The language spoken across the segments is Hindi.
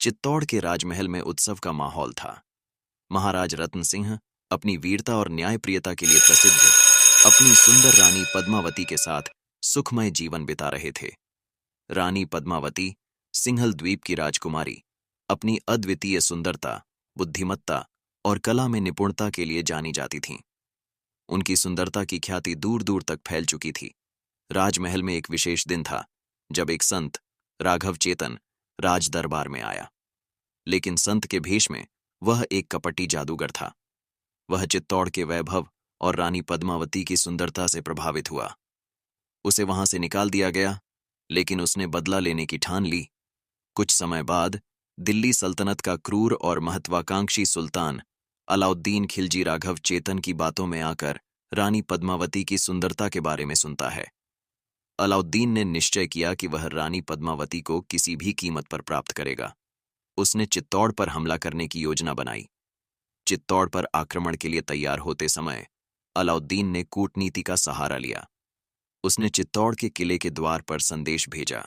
चित्तौड़ के राजमहल में उत्सव का माहौल था। महाराज रत्न सिंह अपनी वीरता और न्यायप्रियता के लिए प्रसिद्ध अपनी सुंदर रानी पद्मावती के साथ सुखमय जीवन बिता रहे थे। रानी पद्मावती सिंहल द्वीप की राजकुमारी अपनी अद्वितीय सुंदरता, बुद्धिमत्ता और कला में निपुणता के लिए जानी जाती थीं। उनकी सुंदरता की ख्याति दूर दूर तक फैल चुकी थी। राजमहल में एक विशेष दिन था जब एक संत राघव चेतन राज दरबार में आया। लेकिन संत के भेष में वह एक कपटी जादूगर था। वह चित्तौड़ के वैभव और रानी पद्मावती की सुंदरता से प्रभावित हुआ। उसे वहां से निकाल दिया गया, लेकिन उसने बदला लेने की ठान ली। कुछ समय बाद दिल्ली सल्तनत का क्रूर और महत्वाकांक्षी सुल्तान अलाउद्दीन खिलजी राघव चेतन की बातों में आकर रानी पद्मावती की सुंदरता के बारे में सुनता है। अलाउद्दीन ने निश्चय किया कि वह रानी पद्मावती को किसी भी कीमत पर प्राप्त करेगा। उसने चित्तौड़ पर हमला करने की योजना बनाई। चित्तौड़ पर आक्रमण के लिए तैयार होते समय अलाउद्दीन ने कूटनीति का सहारा लिया। उसने चित्तौड़ के किले के द्वार पर संदेश भेजा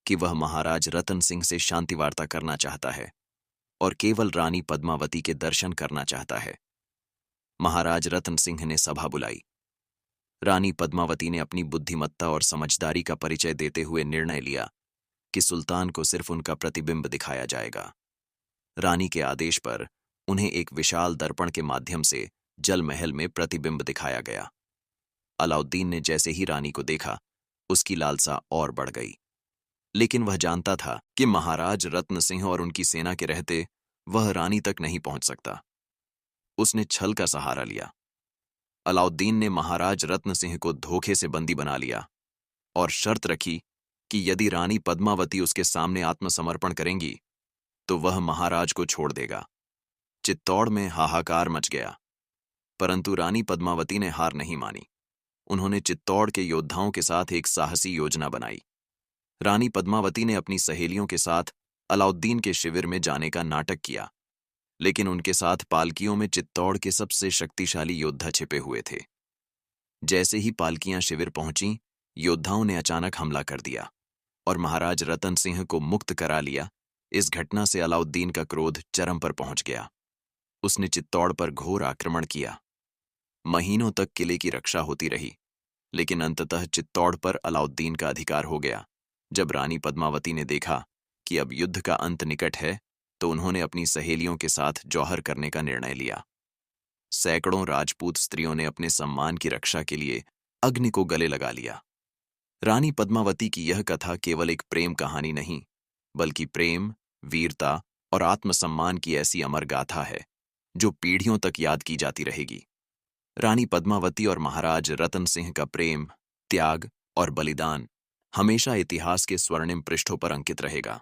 कि वह महाराज रतन सिंह से शांति वार्ता करना चाहता है और केवल रानी पद्मावती के दर्शन करना चाहता है। महाराज रतन सिंह ने सभा बुलाई। रानी पद्मावती ने अपनी बुद्धिमत्ता और समझदारी का परिचय देते हुए निर्णय लिया कि सुल्तान को सिर्फ उनका प्रतिबिंब दिखाया जाएगा। रानी के आदेश पर उन्हें एक विशाल दर्पण के माध्यम से जल महल में प्रतिबिंब दिखाया गया। अलाउद्दीन ने जैसे ही रानी को देखा, उसकी लालसा और बढ़ गई। लेकिन वह जानता था कि महाराज रत्न सिंह और उनकी सेना के रहते वह रानी तक नहीं पहुंच सकता। उसने छल का सहारा लिया। अलाउद्दीन ने महाराज रत्न सिंह को धोखे से बंदी बना लिया और शर्त रखी कि यदि रानी पद्मावती उसके सामने आत्मसमर्पण करेंगी तो वह महाराज को छोड़ देगा। चित्तौड़ में हाहाकार मच गया, परंतु रानी पद्मावती ने हार नहीं मानी। उन्होंने चित्तौड़ के योद्धाओं के साथ एक साहसी योजना बनाई। रानी पद्मावती ने अपनी सहेलियों के साथ अलाउद्दीन के शिविर में जाने का नाटक किया, लेकिन उनके साथ पालकियों में चित्तौड़ के सबसे शक्तिशाली योद्धा छिपे हुए थे। जैसे ही पालकियां शिविर पहुंचीं, योद्धाओं ने अचानक हमला कर दिया और महाराज रतन सिंह को मुक्त करा लिया। इस घटना से अलाउद्दीन का क्रोध चरम पर पहुंच गया। उसने चित्तौड़ पर घोर आक्रमण किया। महीनों तक किले की रक्षा होती रही, लेकिन अंततः चित्तौड़ पर अलाउद्दीन का अधिकार हो गया। जब रानी पद्मावती ने देखा कि अब युद्ध का अंत निकट है, तो उन्होंने अपनी सहेलियों के साथ जौहर करने का निर्णय लिया। सैकड़ों राजपूत स्त्रियों ने अपने सम्मान की रक्षा के लिए अग्नि को गले लगा लिया। रानी पद्मावती की यह कथा केवल एक प्रेम कहानी नहीं, बल्कि प्रेम, वीरता और आत्मसम्मान की ऐसी अमर गाथा है जो पीढ़ियों तक याद की जाती रहेगी। रानी पद्मावती और महाराज रतन सिंह का प्रेम, त्याग और बलिदान हमेशा इतिहास के स्वर्णिम पृष्ठों पर अंकित रहेगा।